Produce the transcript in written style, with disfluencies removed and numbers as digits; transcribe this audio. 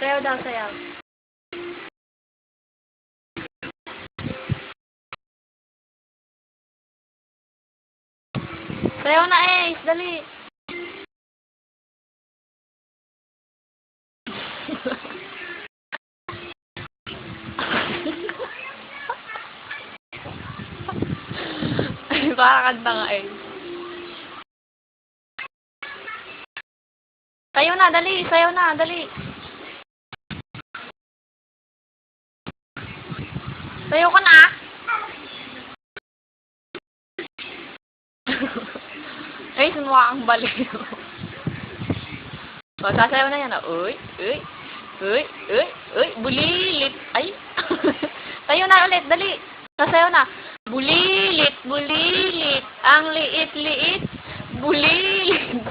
Sayaw daw, sayaw. Sayaw na, Ace. Dali. Ay, pakakanta nga, Ace. Sayaw na, dali. Sayaw na, dali. Sayaw ka na. Ay, sumuha kang baliw. O, sasayaw na yan. Uy, uy, uy, uy, uy, bulilit. Ay. Sayaw na ulit, dali. Sasayaw na. Bulilit, bulilit. Ang liit-liit. Bulilit,